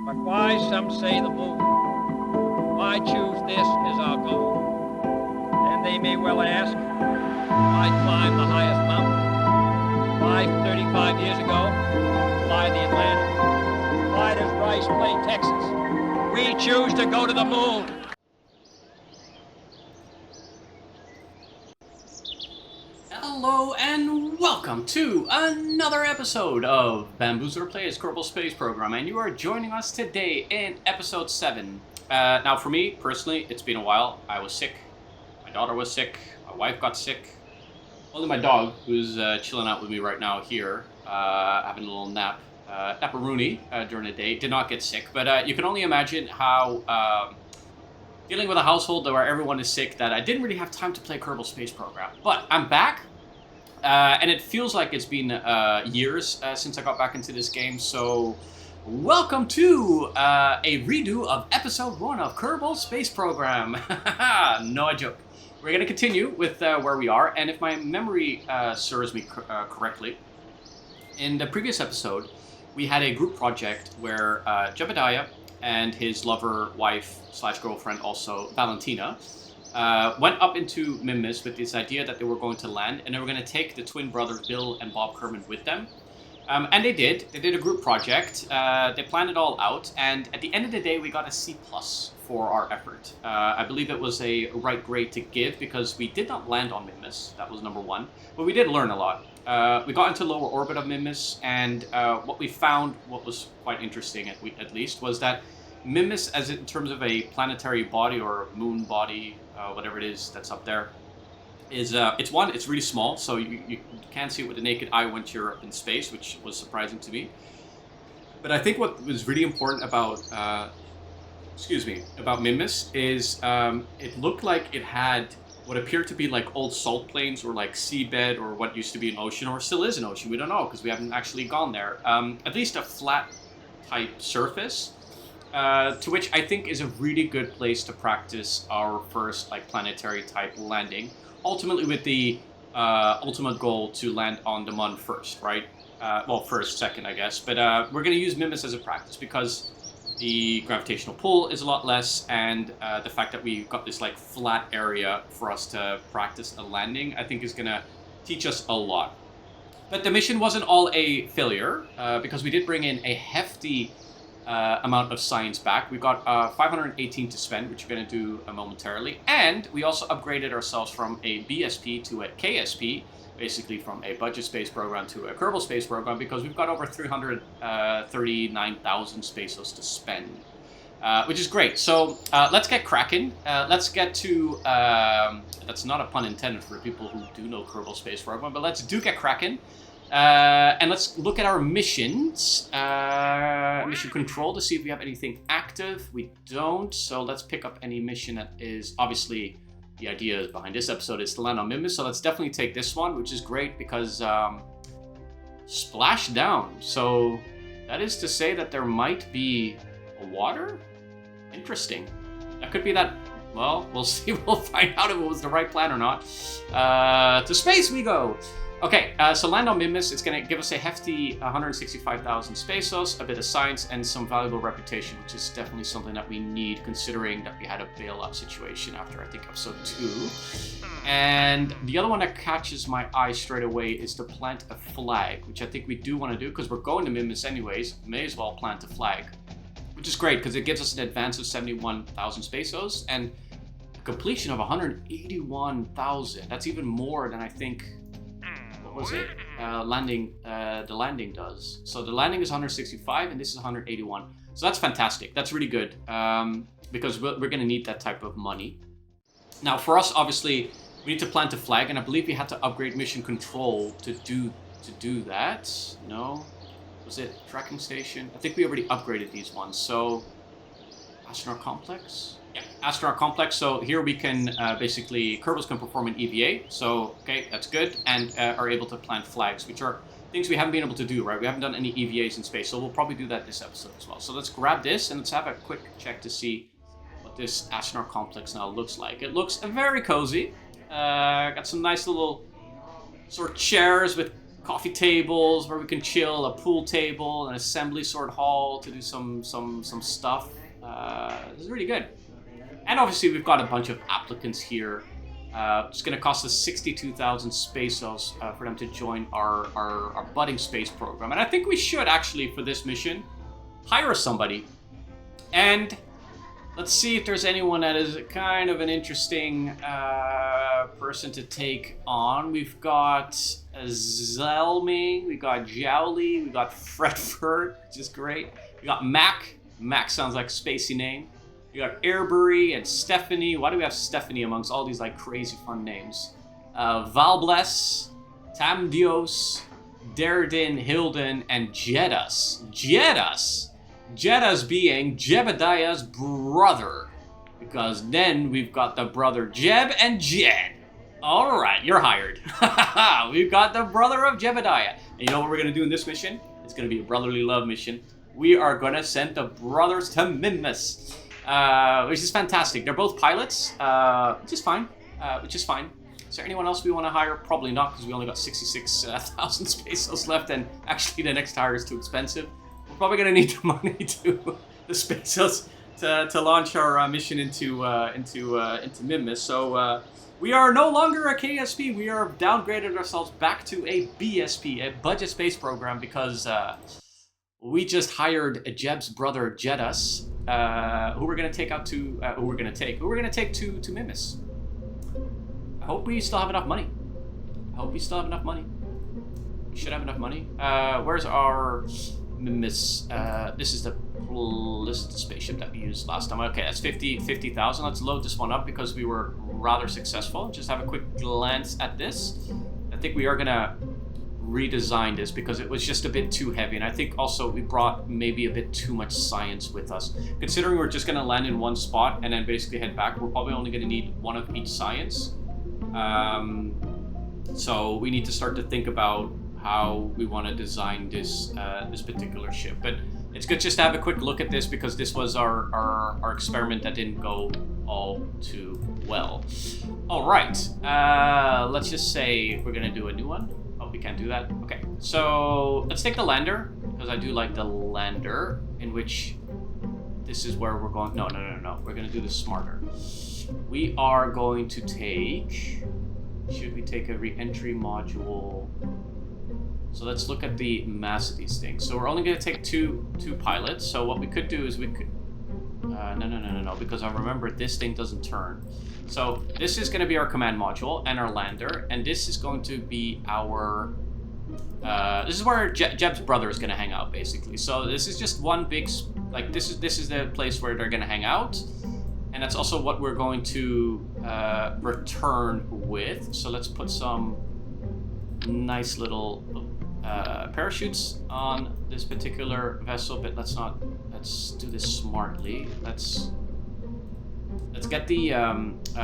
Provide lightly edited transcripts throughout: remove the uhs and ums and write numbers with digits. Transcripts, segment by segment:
But why, some say, the moon? Why choose this as our goal? And they may well ask, why climb the highest mountain? Why 35 years ago fly the Atlantic? Why does Rice play Texas? We choose to go to the moon. Hello and welcome to another episode of Bamboozler Plays Kerbal Space Program, and you are joining us today in episode 7. Now for me, personally, it's been a while. I was sick, my daughter was sick, my wife got sick. Only my dog, who's chilling out with me right now here, having a little nap, naparoonie during the day, did not get sick. But you can only imagine how dealing with a household where everyone is sick that I didn't really have time to play Kerbal Space Program. But I'm back. And it feels like it's been years since I got back into this game, so welcome to a redo of episode 1 of Kerbal Space Program. No, a joke. We're going to continue with where we are, and if my memory serves me correctly, in the previous episode, we had a group project where Jebediah and his lover, wife, / girlfriend also, Valentina, went up into Mimnus with this idea that they were going to land, and they were going to take the twin brothers Bill and Bob Kerman with them. And they did. They did a group project. They planned it all out, and at the end of the day, we got a C+ for our effort. I believe it was a right grade to give because we did not land on Mimnus. That was number 1. But we did learn a lot. We got into lower orbit of Mimnus, and what we found, what was quite interesting at least, was that Mimnus, as in terms of a planetary body or moon body, whatever it is that's up there, is it's really small, so you can't see it with the naked eye once you're up in space, which was surprising to me. But I think what was really important about Mimnus is it looked like it had what appeared to be like old salt plains or like seabed or what used to be an ocean or still is an ocean. We don't know because we haven't actually gone there. At least a flat type surface. To which I think is a really good place to practice our first like planetary type landing. Ultimately with the ultimate goal to land on the Mun first, right? Well, first, second, I guess. But we're going to use Mimnus as a practice because the gravitational pull is a lot less, and the fact that we've got this like flat area for us to practice a landing, I think is going to teach us a lot. But the mission wasn't all a failure because we did bring in a hefty amount of science back. We got 518 to spend, which we're going to do momentarily, and we also upgraded ourselves from a BSP to a KSP, basically from a budget space program to a Kerbal space program, because we've got over 339,000 spaceos to spend, which is great. So let's get cracking. Let's get to that's not a pun intended for people who do know Kerbal space program, but let's get cracking. And let's look at our missions. Mission control to see if we have anything active. We don't, so let's pick up any mission that is obviously the idea behind this episode is to land on Mimnus. So let's definitely take this one, which is great because splash down. So that is to say that there might be a water. Interesting. That could be that. Well, we'll see. We'll find out if it was the right plan or not. To space we go. Okay, so land on Mimnus, it's going to give us a hefty 165,000 spaceos, a bit of science, and some valuable reputation, which is definitely something that we need, considering that we had a bailout situation after, I think, episode 2. And the other one that catches my eye straight away is to plant a flag, which I think we do want to do, because we're going to Mimnus anyways, may as well plant a flag, which is great, because it gives us an advance of 71,000 spaceos, and a completion of 181,000. That's even more than I think... What was it? The landing does. So the landing is 165 and this is 181. So that's fantastic. That's really good because we're going to need that type of money. Now for us, obviously, we need to plant a flag, and I believe we had to upgrade mission control to do that. No, was it tracking station? I think we already upgraded these ones. So astronaut complex. Yeah, astronaut complex. So here we can basically, Kerbals can perform an EVA. So, okay, that's good. And are able to plant flags, which are things we haven't been able to do, right? We haven't done any EVAs in space. So we'll probably do that this episode as well. So let's grab this and let's have a quick check to see what this astronaut complex now looks like. It looks very cozy. Got some nice little sort of chairs with coffee tables where we can chill, a pool table, an assembly sort hall to do some stuff. This is really good. And obviously we've got a bunch of applicants here. It's going to cost us 62,000 pesos for them to join our budding space program. And I think we should actually, for this mission, hire somebody. And let's see if there's anyone that is kind of an interesting person to take on. We've got Zelming, we got Jowly, we got Fredford, which is great. We got Mac. Mac sounds like a spacey name. We got Airbury and Stephanie. Why do we have Stephanie amongst all these like crazy fun names? Valbless, Tamdios, Derdin, Hilden, and Jedus. Jedus being Jebediah's brother. Because then we've got the brother Jeb and Jed. Alright, you're hired. We've got the brother of Jebediah. And you know what we're going to do in this mission? It's going to be a brotherly love mission. We are going to send the brothers to Mimnus. Which is fantastic. They're both pilots, which is fine. Is there anyone else we want to hire? Probably not, because we only got 66,000 pesos left, and actually the next hire is too expensive. We're probably going to need the money to the pesos to launch our mission into Mimnus. So we are no longer a KSP. We are downgraded ourselves back to a BSP, a budget space program, because we just hired Jeb's brother Jedus. Who we're gonna take to Mimnus. I hope we still have enough money. We should have enough money. Where's our Mimnus? This is the spaceship that we used last time. Okay, that's 50,000. Let's load this one up because we were rather successful. Just have a quick glance at this. I think we are gonna redesign this because it was just a bit too heavy, and I think also we brought maybe a bit too much science with us. Considering we're just going to land in one spot and then basically head back, we're probably only going to need one of each science. So we need to start to think about how we want to design this this particular ship. But it's good just to have a quick look at this because this was our experiment that didn't go all too well. All right, let's just say we're going to do a new one. We can't do that. Okay, so let's take the lander because I do like the lander, in which this is where we're going. No. We're going to do this smarter. We are going to take. Should we take a re-entry module? So let's look at the mass of these things. So we're only going to take two pilots. So what we could do is we could. No, because I remember this thing doesn't turn. So this is going to be our command module and our lander, and this is going to be our. This is where Jeb's brother is going to hang out, basically. So this is just one big, like this is the place where they're going to hang out, and that's also what we're going to return with. So let's put some nice little parachutes on this particular vessel, but let's do this smartly. Let's get the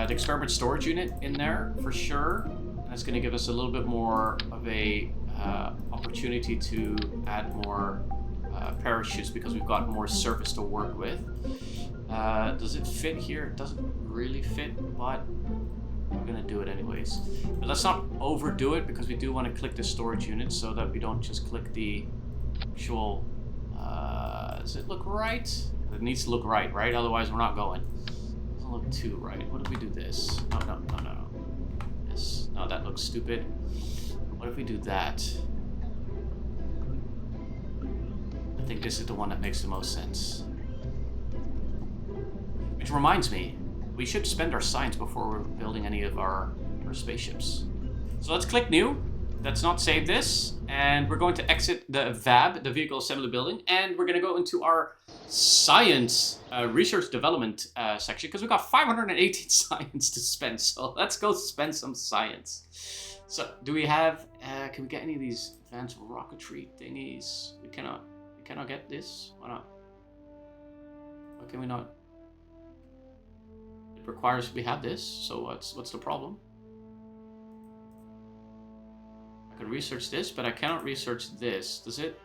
experiment storage unit in there for sure. And that's going to give us a little bit more of a opportunity to add more parachutes because we've got more surface to work with. Does it fit here? It doesn't really fit, but we're going to do it anyways. But let's not overdo it because we do want to click the storage unit so that we don't just click the actual... does it look right? It needs to look right? Otherwise we're not going. Look too right. What if we do this? No. This. No, that looks stupid. What if we do that? I think this is the one that makes the most sense. Which reminds me, we should spend our science before we're building any of our spaceships. So let's click new. Let's not save this. And we're going to exit the VAB, the Vehicle Assembly Building, and we're going to go into our science research development section because we've got 518 science to spend. So let's go spend some science. So do we have, can we get any of these advanced rocketry thingies? We cannot get this. Why not? Why can we not? It requires we have this. So what's the problem? I can research this, but I cannot research this. Does it?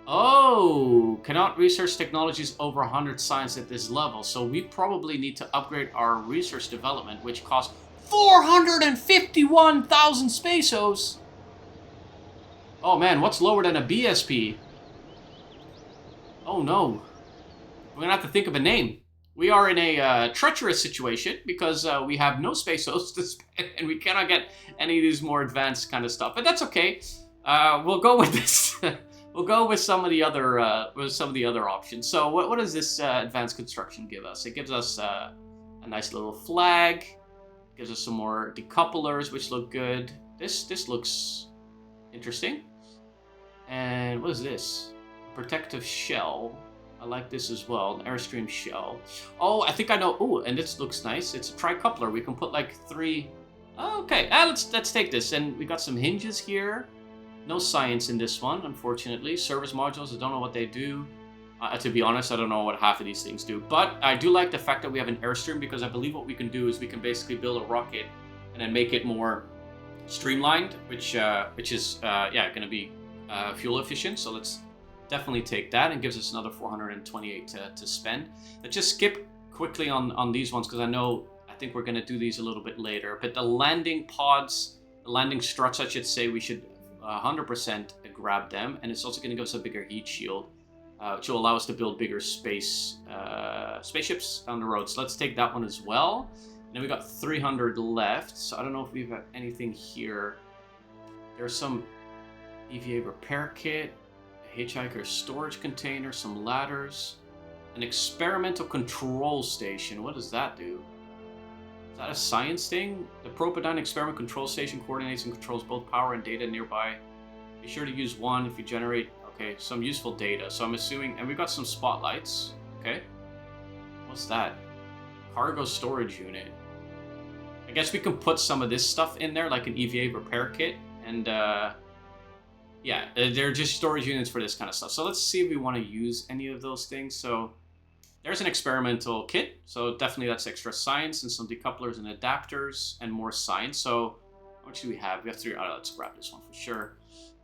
Oh, cannot research technologies over 100 science at this level. So we probably need to upgrade our research development, which costs 451,000 pesos. Oh man, what's lower than a BSP? Oh no. We're gonna have to think of a name. We are in a treacherous situation because we have no space hosts to spend and we cannot get any of these more advanced kind of stuff. But that's okay. We'll go with this. We'll go with some of the other options. So what does this advanced construction give us? It gives us a nice little flag. Gives us some more decouplers, which look good. This looks interesting. And what is this? Protective shell. I like this as well. An Airstream shell. Oh, I think I know. Oh, and this looks nice. It's a tricoupler. We can put like 3. Oh, okay. Let's take this. And we got some hinges here. No science in this one, unfortunately. Service modules. I don't know what they do. To be honest, I don't know what half of these things do. But I do like the fact that we have an Airstream because I believe what we can do is we can basically build a rocket and then make it more streamlined, which is going to be fuel efficient. So let's definitely take that, and gives us another 428 to spend. Let's just skip quickly on these ones because I think we're going to do these a little bit later. But the landing pods, the landing struts, I should say, we should 100% grab them, and it's also going to give us a bigger heat shield. Which will allow us to build bigger spaceships down the road. So let's take that one as well. And then we got 300 left. So I don't know if we've got anything here. There's some EVA repair kit, a hitchhiker storage container, some ladders, an experimental control station. What does that do? Is that a science thing? The Propydion experiment control station coordinates and controls both power and data nearby. Be sure to use one if you generate. Okay, some useful data. So I'm assuming, and we've got some spotlights. Okay. What's that? Cargo storage unit. I guess we can put some of this stuff in there, like an EVA repair kit. And yeah, they're just storage units for this kind of stuff. So let's see if we want to use any of those things. So there's an experimental kit. So definitely that's extra science and some decouplers and adapters and more science. So how much do we have? We have 3. Let's grab this one for sure.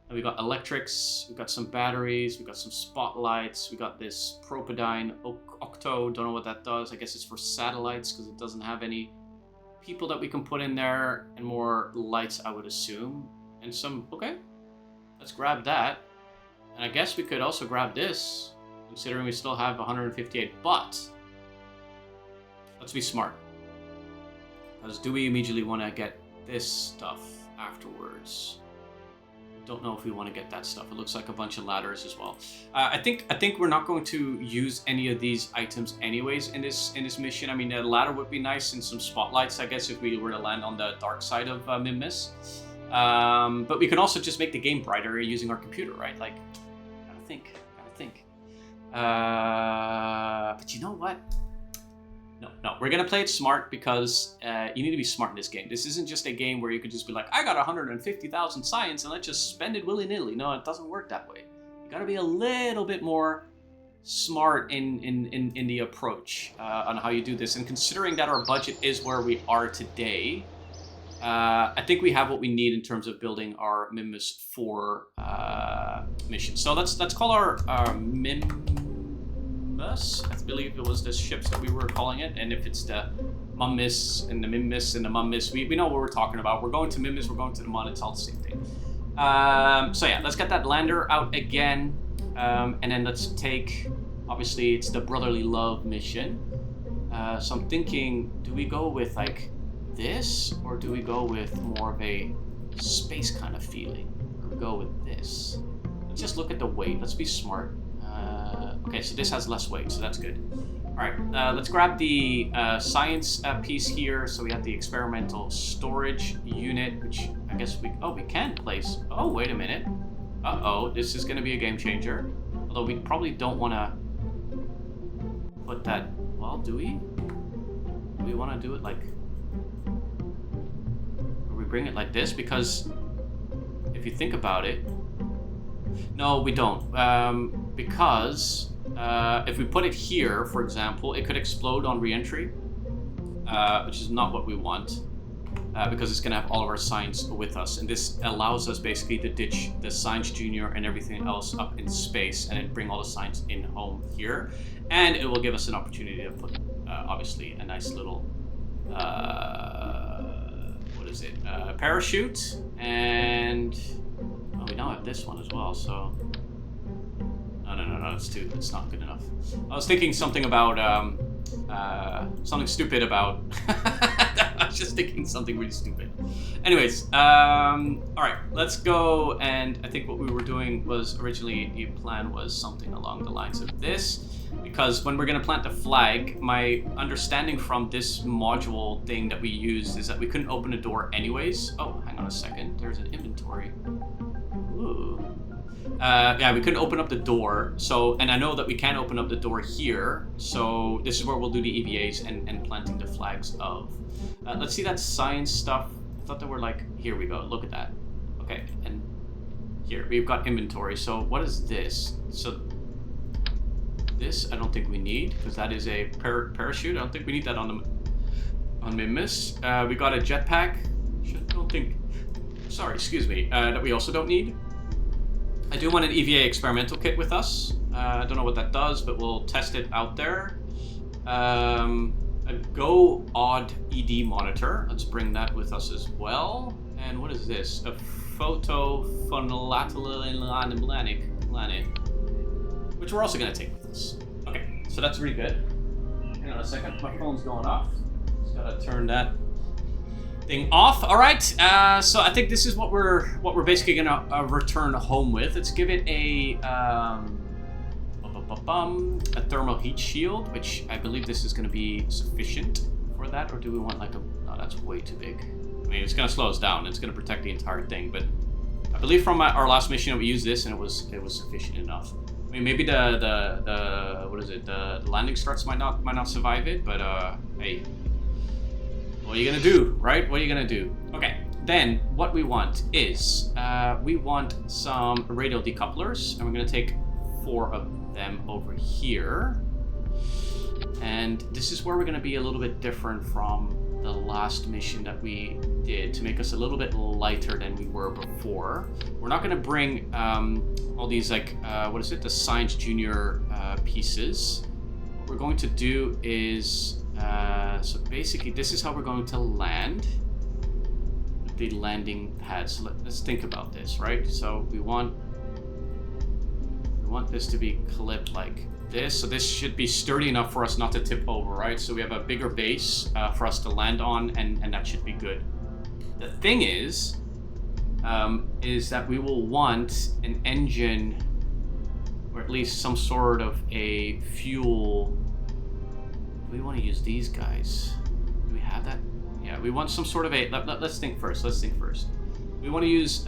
And we got electrics, we got some batteries, we got some spotlights, we got this Propydion Octo, don't know what that does. I guess it's for satellites because it doesn't have any people that we can put in there, and more lights, I would assume. And some, okay, let's grab that. And I guess we could also grab this, considering we still have 158, but let's be smart. Because do we immediately want to get this stuff afterwards? Don't know if we want to get that stuff. It looks like a bunch of ladders as well. I think we're not going to use any of these items anyways in this mission. I mean, a ladder would be nice and some spotlights, I guess, if we were to land on the dark side of Mimnus. But we can also just make the game brighter using our computer, right? Like, gotta think. But you know what? No, we're gonna play it smart because you need to be smart in this game. This isn't just a game where you could just be like, I got 150,000 science and let's just spend it willy-nilly. No, it doesn't work that way. You gotta be a little bit more smart in the approach on how you do this. And considering that our budget is where we are today, I think we have what we need in terms of building our Mimnus 4 mission. So let's call our Mimnus. I believe it was the ships that we were calling it, and if it's the Mummis and the Mimnus and the Mummis, we know what we're talking about. We're going to Mimnus, we're going to the Mun, it's all the same thing. So yeah, let's get that lander out again, and then let's take, obviously it's the Brotherly Love mission. So I'm thinking, do we go with like this, or do we go with more of a space kind of feeling? Or we go with this? Let's just look at the weight, let's be smart. Okay, so this has less weight, so that's good. All right, let's grab the science piece here. So we have the experimental storage unit, which I guess we can place. Oh, wait a minute. Uh-oh, this is going to be a game changer. Although we probably don't want to put that, well, do we? Do we want to do it like, or we bring it like this? Because if you think about it, no, we don't. Because if we put it here, for example, it could explode on re-entry, which is not what we want, because it's going to have all of our science with us. And this allows us basically to ditch the Science Junior and everything else up in space and then bring all the science in home here. And it will give us an opportunity to put, obviously, a nice little, what is it, parachute. And Oh, we now have this one as well, so... No, it's not good enough. I was thinking something about, something stupid about... I was just thinking something really stupid. Anyways, alright, let's go, and I think what we were doing was, originally, the plan was something along the lines of this, because when we're going to plant the flag, my understanding from this module thing that we used is that we couldn't open the door anyways. Oh, hang on a second, there's an inventory. Ooh. Yeah, we couldn't open up the door, so, and I know that we can open up the door here, so this is where we'll do the EVAs and planting the flags of. Let's see that science stuff. I thought there were like, here we go, look at that. Okay, and here, we've got inventory, so what is this? So, this I don't think we need, because that is a parachute. I don't think we need that on Mimnus. We got a jetpack, excuse me, that we also don't need. I do want an EVA experimental kit with us. I don't know what that does, but we'll test it out there. A Go Odd ED monitor. Let's bring that with us as well. And what is this? A photophonolatilic planet, which we're also going to take with us. Okay, so that's really good. Hang on a second, my phone's going off. Just gotta turn that thing off. All right, so I think this is what we're basically gonna return home with. Let's give it a thermal heat shield, which I believe this is gonna be sufficient for that, or do we want like a? No, that's way too big. I mean, it's gonna slow us down. It's gonna protect the entire thing, but I believe from our last mission we used this and it was sufficient enough. I mean, maybe the what is it? The landing struts might not survive it, but hey. What are you gonna do, right? What are you gonna do? Okay, then what we want is, we want some radial decouplers, and we're gonna take 4 of them over here. And this is where we're gonna be a little bit different from the last mission that we did to make us a little bit lighter than we were before. We're not gonna bring all these like, what is it? The Science Junior pieces. What we're going to do is, so basically this is how we're going to land with the landing pad. So let's think about this, right? So we want this to be clipped like this. So this should be sturdy enough for us not to tip over, right? So we have a bigger base for us to land on, and that should be good. The thing is that we will want an engine, or at least some sort of a fuel. We want to use these guys. Do we have that? Yeah, we want some sort of a... Let's think first. We want to use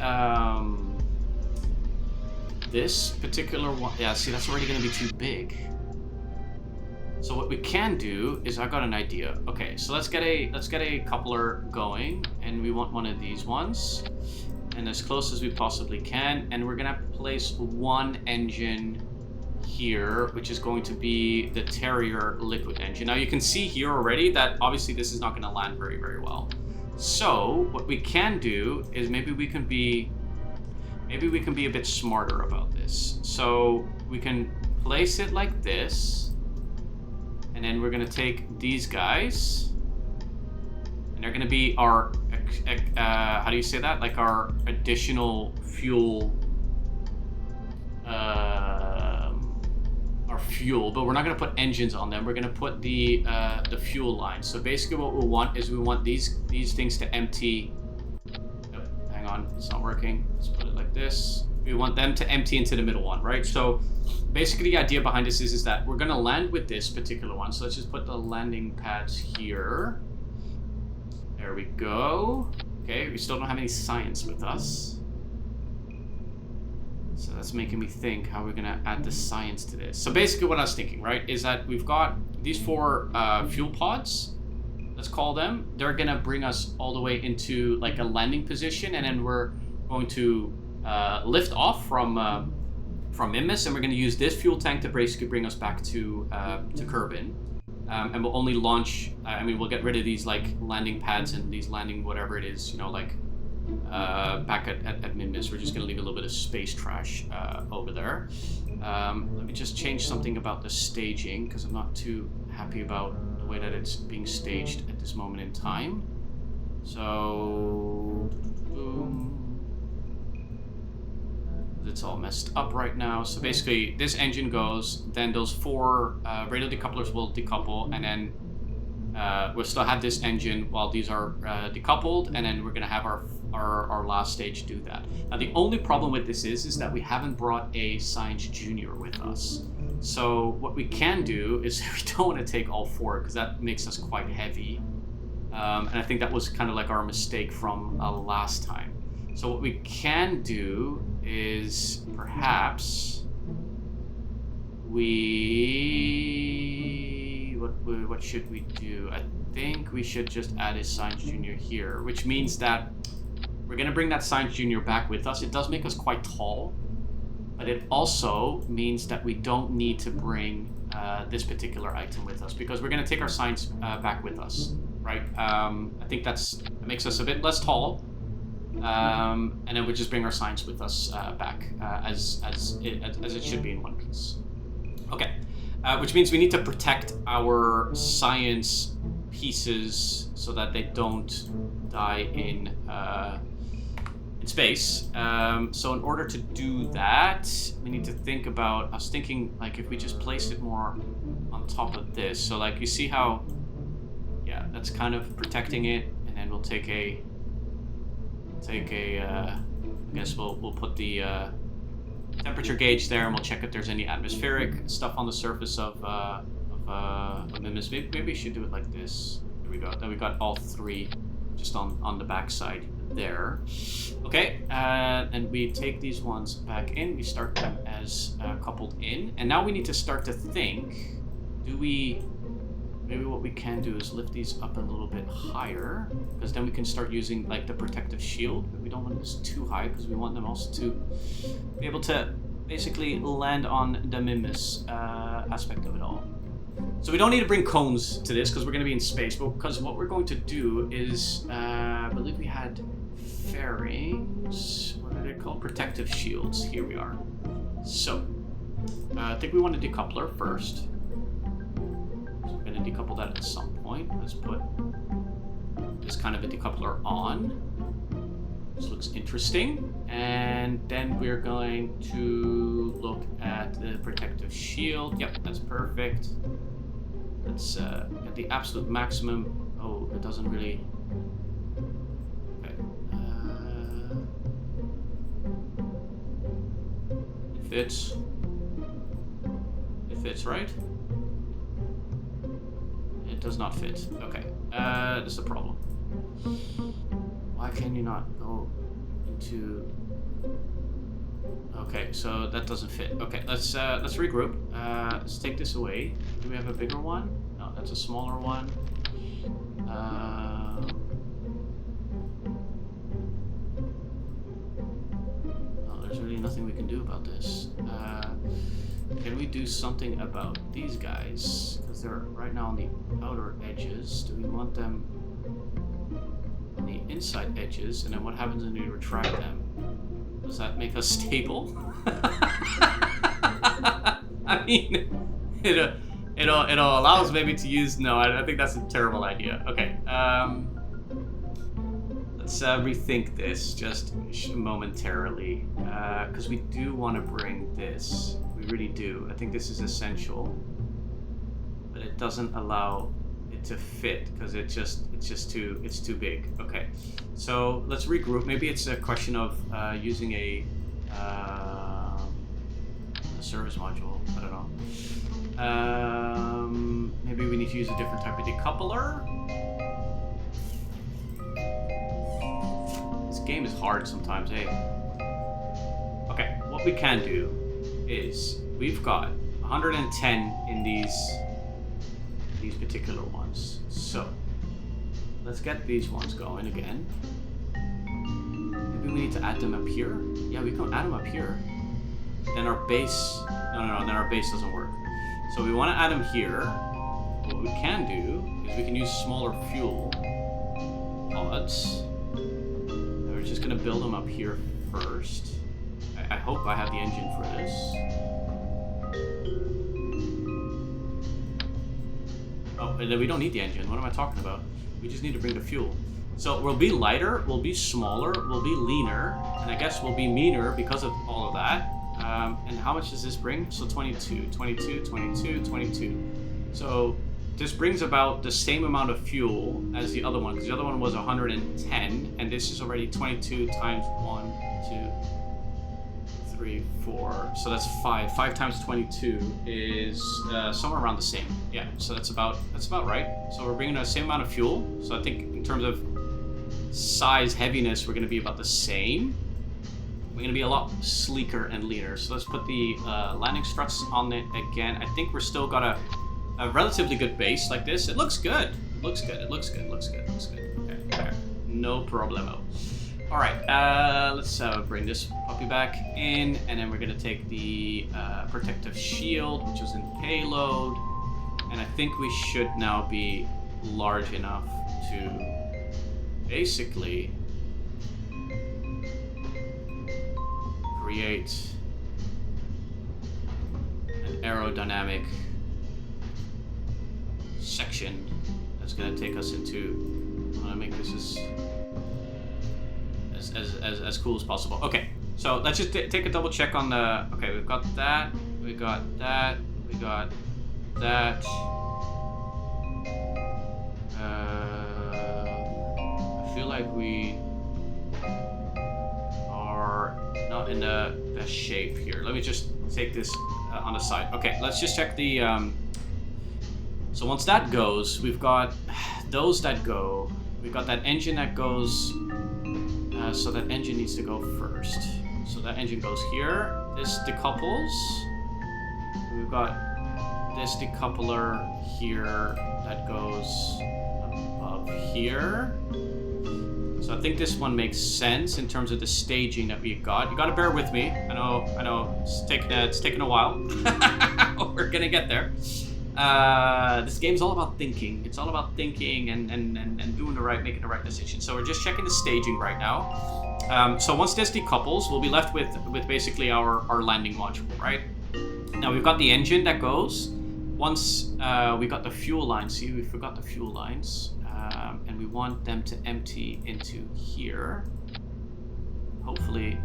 this particular one. Yeah, see, that's already going to be too big. So what we can do is, I've got an idea. Okay, so let's get a coupler going, and we want one of these ones, and as close as we possibly can, and we're going to place one engine here, which is going to be the Terrier liquid engine. Now you can see here already that obviously this is not going to land very, very well. So what we can do is maybe we can be a bit smarter about this. So we can place it like this, and then we're going to take these guys, and they're going to be our how do you say that? Like our additional fuel. Our fuel, but we're not going to put engines on them. We're going to put the fuel line. So basically what we want is we want these things to empty. Oh, hang on, it's not working. Let's put it like this. We want them to empty into the middle one, right? So basically the idea behind this is that we're going to land with this particular one. So let's just put the landing pads here. There we go. Okay, we still don't have any science with us. So that's making me think how we're gonna add the science to this. So basically what I was thinking, right, is that we've got these 4 fuel pods, let's call them. They're gonna bring us all the way into like a landing position, and then we're going to lift off from Mimnus, and we're gonna use this fuel tank to basically bring us back to Kerbin. And we'll only launch, I mean, we'll get rid of these like landing pads and these landing whatever it is, you know, like back at Mimnus. We're just going to leave a little bit of space trash over there. Let me just change something about the staging, because I'm not too happy about the way that it's being staged at this moment in time. So, boom. It's all messed up right now. So basically, this engine goes, then those 4 radial decouplers will decouple, and then we'll still have this engine while these are decoupled, and then we're gonna have our last stage do that. Now the only problem with this is that we haven't brought a Science Junior with us. So what we can do is we don't want to take all 4 because that makes us quite heavy, and I think that was kind of like our mistake from last time. So what we can do is perhaps what should we do? I think we should just add a Science Junior here, which means that we're going to bring that Science Junior back with us. It does make us quite tall, but it also means that we don't need to bring this particular item with us because we're going to take our Science back with us, right? I think that makes us a bit less tall, and then we just bring our Science with us back as it should be in one piece. Okay. Which means we need to protect our Science pieces so that they don't die in space. So in order to do that, we need to think about, I was thinking like if we just place it more on top of this. So like you see how, yeah, that's kind of protecting it, and then we'll take a I guess we'll put the temperature gauge there, and we'll check if there's any atmospheric stuff on the surface of Mimnus. Maybe we should do it like this. There we go. Then we got all 3 just on the back side there. Okay, and we take these ones back in. We start them as coupled in, and now we need to start to think. Maybe what we can do is lift these up a little bit higher, because then we can start using like the protective shield, but we don't want this too high because we want them also to be able to basically land on the Mimnus aspect of it all. So we don't need to bring cones to this because we're going to be in space, but because what we're going to do is, I believe we had fairings, what are they called? Protective shields. Here we are. So, I think we want a decoupler first. Going to decouple that at some point. Let's put this kind of a decoupler on. This looks interesting. And then we're going to look at the protective shield. Yep, that's perfect. Let's get the absolute maximum. Oh, it doesn't really... Okay. It fits. It fits, right? It does not fit. Okay. This is a problem. Why can you not go into... Okay, so that doesn't fit. Okay, let's regroup. Let's take this away. Do we have a bigger one? No, that's a smaller one. Oh, there's really nothing we can do about this. Can we do something about these guys? Because they're right now on the outer edges. Do we want them on the inside edges? And then what happens when we retract them? Does that make us stable? I mean, it allows maybe to use... No, I think that's a terrible idea. Okay, let's rethink this just momentarily. Because we do want to bring this. We really do. I think this is essential. But it doesn't allow it to fit because it's too big. Okay, so let's regroup. Maybe it's a question of using a service module. I don't know. Maybe we need to use a different type of decoupler. This game is hard sometimes, hey. Okay, what we can do is we've got 110 in these particular ones. So let's get these ones going again. Maybe we need to add them up here. Yeah, we can add them up here. Then our base, no, then our base doesn't work. So we want to add them here. What we can do is we can use smaller fuel pods. And we're just going to build them up here first. I hope I have the engine for this. Oh, and then we don't need the engine. What am I talking about? We just need to bring the fuel. So we'll be lighter, we'll be smaller, we'll be leaner, and I guess we'll be meaner because of all of that. And how much does this bring? So 22, 22, 22, 22. So this brings about the same amount of fuel as the other one, because the other one was 110, and this is already 22 times 1, 2, 3, 4. So that's 5. 5 times 22 is somewhere around the same. Yeah, so that's about right. So we're bringing the same amount of fuel. So I think in terms of size, heaviness, we're going to be about the same. We're going to be a lot sleeker and leaner. So let's put the landing struts on it again. I think we're still got a relatively good base like this. It looks good. It looks good. It looks good. It looks good. It looks good. Okay. No problemo. All right. Let's bring this puppy back in, and then we're going to take the protective shield, which was in payload, and I think we should now be large enough to basically create an aerodynamic section that's going to take us into. I want to make this as cool as possible. Okay, so let's just take a double check on the. Okay, we've got that. We got that. We got that. I feel like we are not in the best shape here. Let me just take this on the side. Okay, let's just check the. So once that goes, we've got those that go. We've got that engine that goes. So that engine needs to go first. So that engine goes here. This decouples. We've got this decoupler here that goes above here. So I think this one makes sense in terms of the staging that we've got. You got to bear with me. I know. It's taking a while. We're gonna get there. This game's all about thinking. It's all about thinking and doing making the right decision. So we're just checking the staging right now. So once this decouples, we'll be left with basically our landing module, right? Now we've got the engine that goes. Once we got the fuel lines, see, we forgot the fuel lines, and we want them to empty into here. Hopefully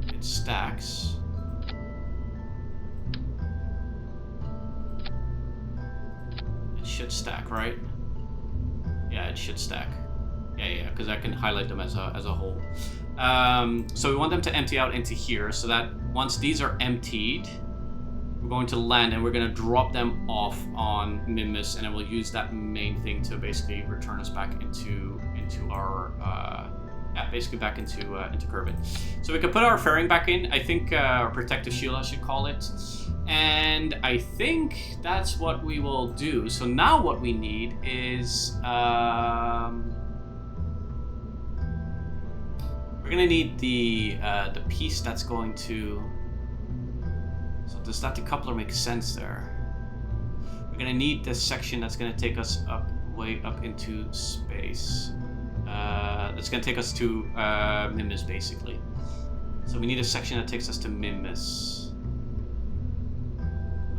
it stacks. It should stack, right? Yeah, it should stack. Yeah, because I can highlight them as a whole. So we want them to empty out into here, so that once these are emptied, we're going to land and we're going to drop them off on Mimnus, and then we'll use that main thing to basically return us back into our basically back into Kerbin. So we can put our fairing back in. I think our protective shield, I should call it. And I think that's what we will do. So now what we need is we're gonna need the piece that's going to. So does that decoupler make sense there? We're gonna need this section that's gonna take us way up into space. That's gonna take us to Mimnus basically. So we need a section that takes us to Mimnus.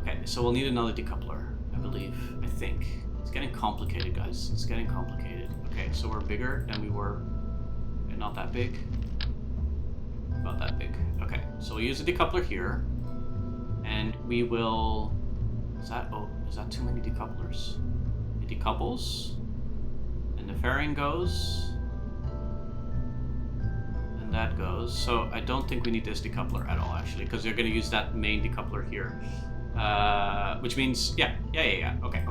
Okay, so we'll need another decoupler, I believe. I think. It's getting complicated, guys. It's getting complicated. Okay, so we're bigger than we were. Okay, not that big. About that big. Okay, so we'll use a decoupler here. And we will... is that too many decouplers? It decouples. And the fairing goes. And that goes. So I don't think we need this decoupler at all, actually, because they're going to use that main decoupler here. Which means, yeah. Okay.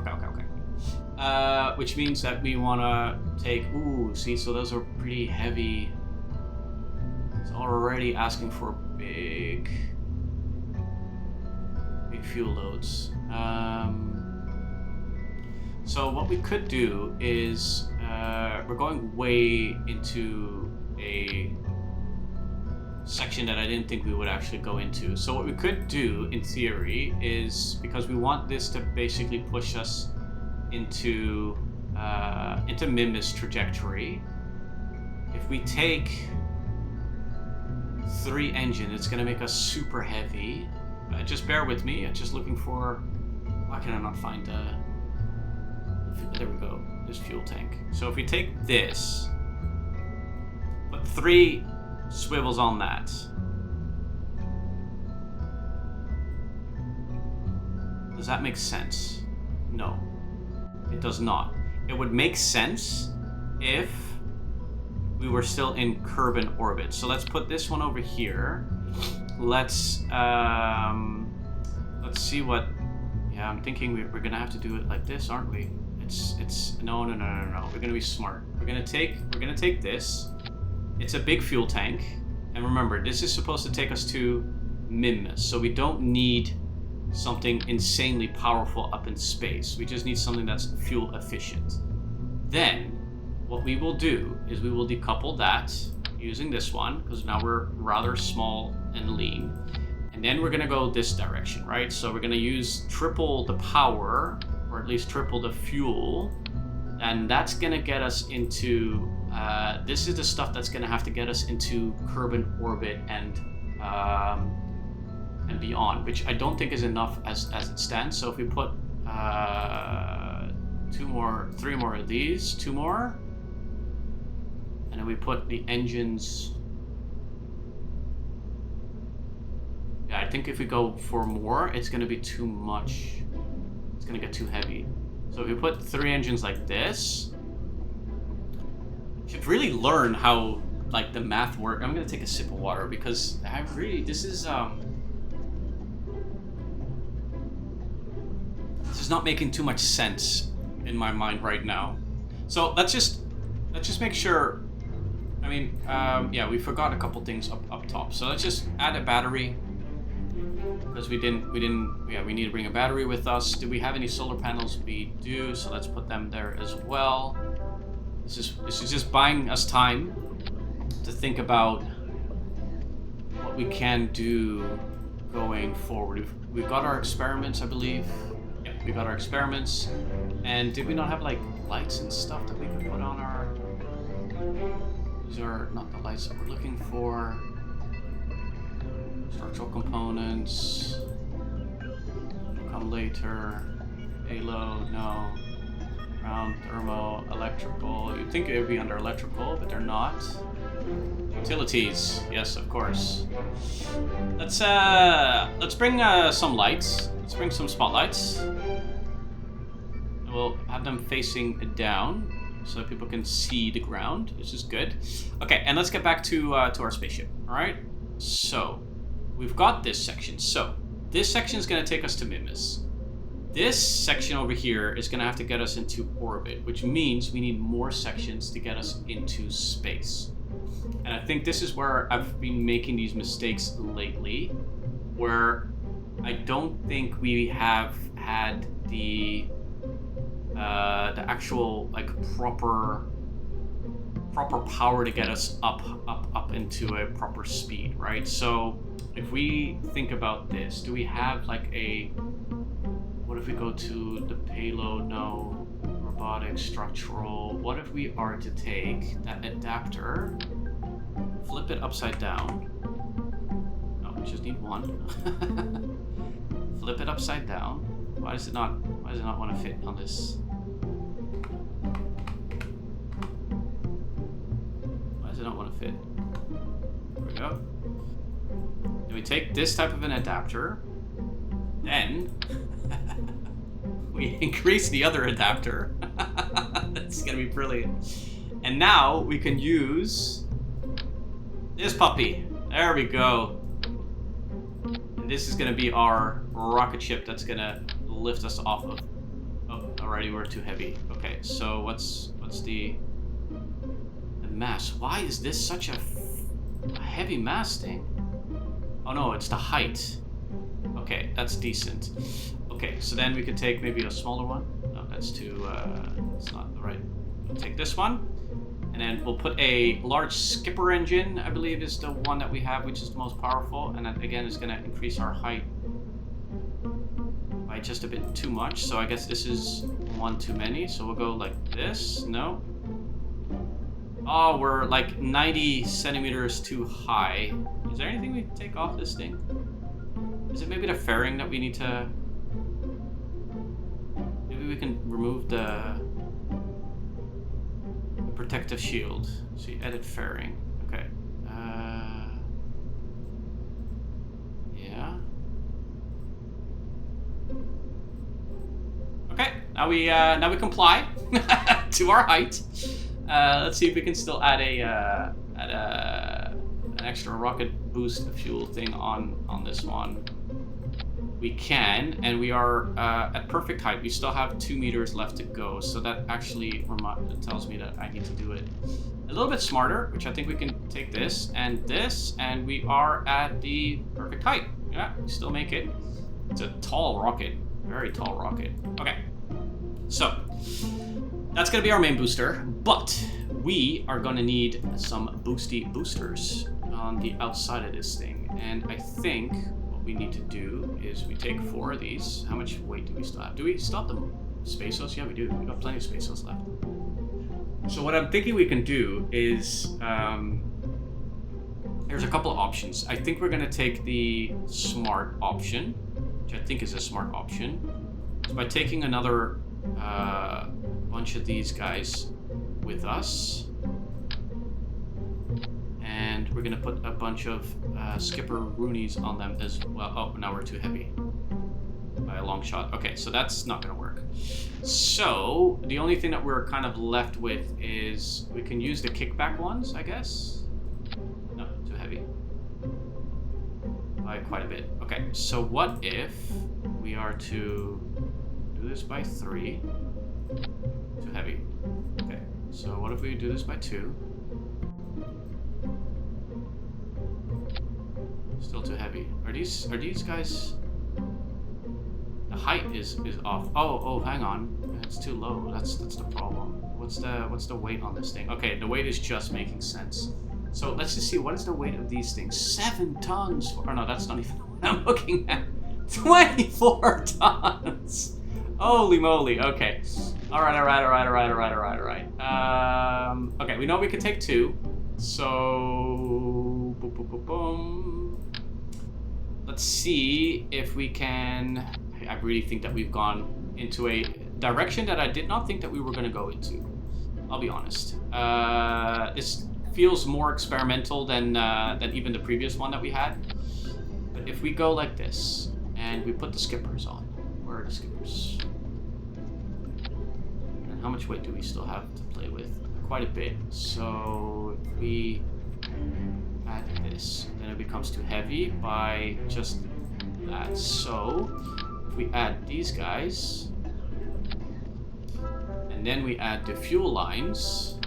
Which means that we want to take, see, so those are pretty heavy. It's already asking for big fuel loads. So what we could do is, we're going way into a section that I didn't think we would actually go into. So what we could do, in theory, is because we want this to basically push us into Mimnus trajectory. If we take 3 engine, it's going to make us super heavy. Just bear with me. I'm just looking for. Why can I not find the there we go, this fuel tank. So if we take this, put 3 swivels on that. Does that make sense? No, it does not. It would make sense if we were still in Kerbin orbit. So let's put this one over here. Let's see what. Yeah, I'm thinking we're gonna have to do it like this, aren't we? It's no. We're gonna be smart. We're gonna take this. It's a big fuel tank, and remember, this is supposed to take us to Mimnus, so we don't need something insanely powerful up in space. We just need something that's fuel efficient. Then, what we will do is we will decouple that using this one, because now we're rather small and lean. And then we're gonna go this direction, right? So we're gonna use triple the power, or at least triple the fuel, and that's gonna get us into, this is the stuff that's gonna have to get us into Kerbin orbit and beyond, which I don't think is enough as it stands. So if we put 3 more of these, 2 more, and then we put the engines. Yeah, I think if we go for more, it's going to be too much. It's going to get too heavy. So if we put 3 engines like this, you should really learn how like the math work. I'm going to take a sip of water because this is not making too much sense in my mind right now. So let's just make sure. I mean, yeah, we forgot a couple things up top. So let's just add a battery, because we need to bring a battery with us. Do we have any solar panels? We do, so let's put them there as well. This is just buying us time to think about what we can do going forward. We've got our experiments, I believe. Yeah, we got our experiments. And did we not have like lights and stuff that we could put on our... These are not the lights that we're looking for. Structural components. Come later. Payload, no. Ground, thermo, electrical. You'd think it would be under electrical, but they're not. Utilities, yes, of course. Let's bring some lights. Let's bring some spotlights. We'll have them facing down so that people can see the ground, which is good. Okay, and let's get back to our spaceship. All right. So we've got this section. So this section is going to take us to Mimnus. This section over here is going to have to get us into orbit, which means we need more sections to get us into space. And I think this is where I've been making these mistakes lately, where I don't think we have had the actual like proper power to get us up into a proper speed, right? So if we think about this, do we have like a... What if we go to the payload? No. Robotics, structural. What if we are to take that adapter, flip it upside down? No, we just need one. Flip it upside down. Why does it not want to fit on this? Why does it not want to fit? There we go. Then we take this type of an adapter. Then we increase the other adapter. That's gonna be brilliant. And now we can use this puppy. There we go. And this is gonna be our rocket ship that's gonna lift us off of... Oh, already we're too heavy. Okay, so what's the mass? Why is this such a heavy mass thing? Oh no, it's the height. Okay, that's decent. Okay, so then we could take maybe a smaller one. No, that's too, it's not the right. We'll take this one, and then we'll put a large skipper engine, I believe is the one that we have, which is the most powerful, and that again is gonna increase our height by just a bit too much. So I guess this is one too many, so we'll go like this. No. Oh, we're like 90 centimeters too high. Is there anything we can take off this thing? Is it maybe the fairing that we need to... Maybe we can remove the protective shield. See, edit fairing. Okay. Yeah. Okay. Now we comply to our height. Let's see if we can still add an extra rocket boost fuel thing on this one. We can, and we are at perfect height. We still have 2 meters left to go, so that actually tells me that I need to do it a little bit smarter, which I think we can take this, and we are at the perfect height. Yeah, we still make it. It's a tall rocket, very tall rocket. Okay, so that's gonna be our main booster, but we are gonna need some boosty boosters on the outside of this thing, and I think we need to do is we take 4 of these. How much weight do we still have? Do we still have the spaceos? Yeah, we do. We got plenty of spaceos left. So what I'm thinking we can do is there's a couple of options. I think we're gonna take the smart option, which I think is a smart option. So by taking another bunch of these guys with us, and we're gonna put a bunch of skipper Roonies on them as well. Oh, now we're too heavy by a long shot. Okay, so that's not gonna work. So the only thing that we're kind of left with is we can use the kickback ones, I guess. No, too heavy by quite a bit. Okay, so what if we are to do this by 3? Too heavy. Okay, so what if we do this by 2? Still too heavy. Are these guys? The height is off. Oh, hang on. It's too low. That's the problem. What's the weight on this thing? Okay, the weight is just making sense. So let's just see, what is the weight of these things? 7 tons. Or no, that's not even what I'm looking at. 24 tons. Holy moly. Okay. All right. Okay, we know we can take 2. So boom. Let's see if we can. I really think that we've gone into a direction that I did not think that we were going to go into. I'll be honest. This feels more experimental than even the previous one that we had. But if we go like this and we put the skippers on, where are the skippers? And how much weight do we still have to play with? Quite a bit. So if we add this, then it becomes too heavy by just that. So if we add these guys, and then we add the fuel lines,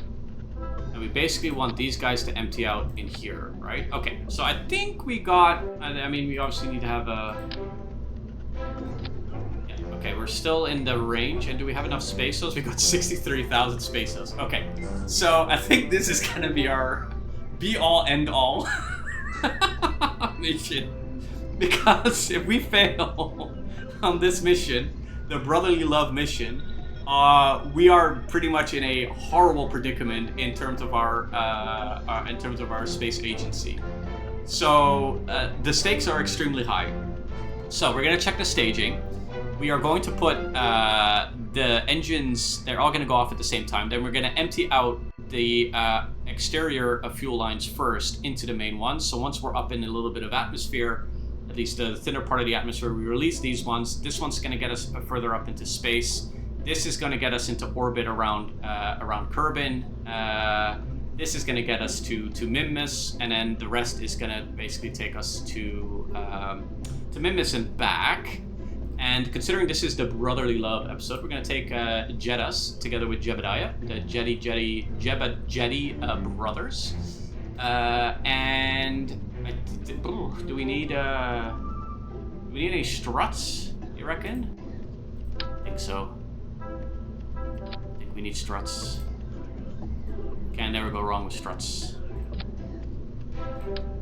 and we basically want these guys to empty out in here, right? Okay, so I think we got, I mean, we obviously need to have a, yeah, okay, we're still in the range, and do we have enough spaceos? We got 63,000 spaceos. Okay, so I think this is gonna be our be-all, end-all mission, because if we fail on this mission, the brotherly love mission, we are pretty much in a horrible predicament in terms of our space agency. So the stakes are extremely high. So we're gonna check the staging. We are going to put the engines, they're all gonna go off at the same time. Then we're gonna empty out the exterior of fuel lines first into the main ones. So once we're up in a little bit of atmosphere, at least the thinner part of the atmosphere, we release these ones. This one's gonna get us further up into space. This is going to get us into orbit around Kerbin. This is going to get us to Mimnus, and then the rest is going to basically take us to Mimnus and back. And considering this is the brotherly love episode, we're going to take Jedus together with Jebediah, the Jedi brothers. And do we need any struts? You reckon? I think so. We need struts. Can never go wrong with struts.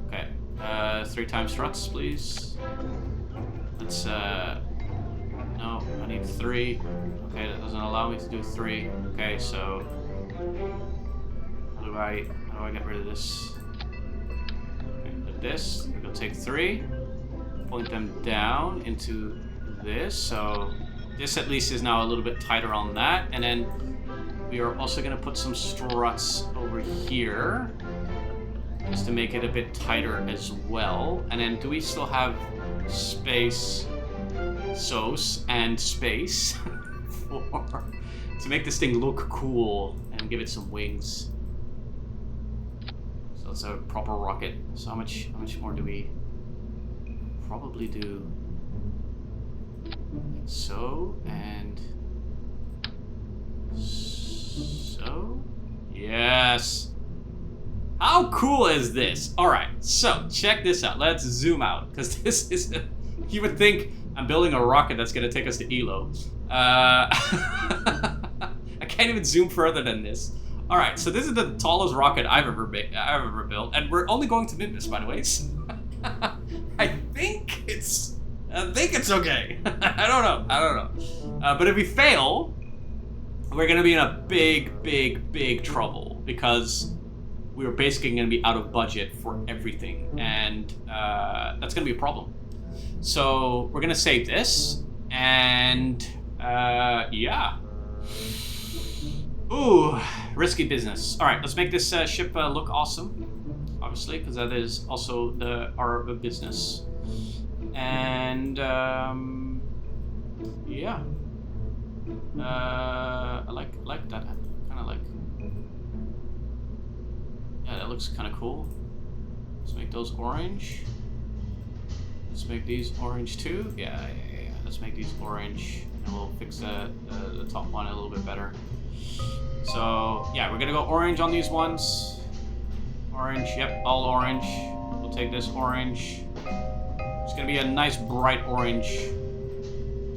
Okay, 3 times struts, please. Let's, no, I need 3. Okay, that doesn't allow me to do 3. Okay, so how do I get rid of this? Okay, with this, we're gonna take 3, point them down into this, so this at least is now a little bit tighter on that, and then We are also going to put some struts over here, just to make it a bit tighter as well. And then do we still have space, and space to make this thing look cool and give it some wings? So it's a proper rocket. So how much more do we probably do? Like so and so. Yes. How cool is this? All right, so check this out. Let's zoom out, because this is, you would think I'm building a rocket that's gonna take us to ELO. I can't even zoom further than this. All right, so this is the tallest rocket I've ever built, and we're only going to Mimnus, by the way. I think it's okay. I don't know. But if we fail, we're gonna be in a big trouble, because we're basically going to be out of budget for everything, and that's going to be a problem. So we're going to save this, and yeah. Ooh, risky business. All right, let's make this ship look awesome, obviously, because that is also our business. And yeah, I like that. Kind of like. Yeah, that looks kind of cool. Let's make those orange. Let's make these orange too. Yeah. Let's make these orange, and we'll fix the top one a little bit better. So yeah, we're gonna go orange on these ones. Orange, yep, all orange. We'll take this orange. It's gonna be a nice bright orange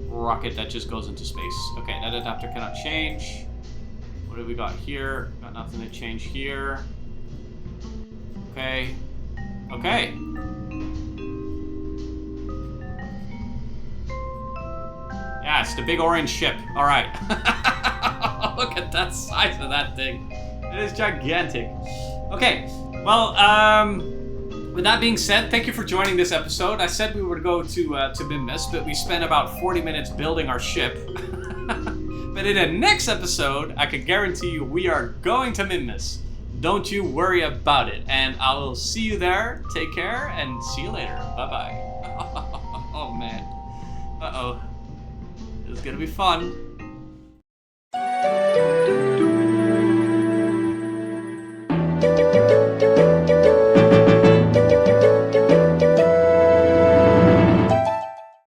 rocket that just goes into space. Okay, that adapter cannot change. What do we got here? Got nothing to change here. Okay. Yeah, it's the big orange ship. All right. Look at that size of that thing. It is gigantic. Okay. Well, with that being said, thank you for joining this episode. I said we would go to Mimnus, but we spent about 40 minutes building our ship. But in the next episode, I can guarantee you we are going to Mimnus. Don't you worry about it. And I will see you there. Take care and see you later. Bye-bye. Oh, man. Uh-oh. This is gonna be fun.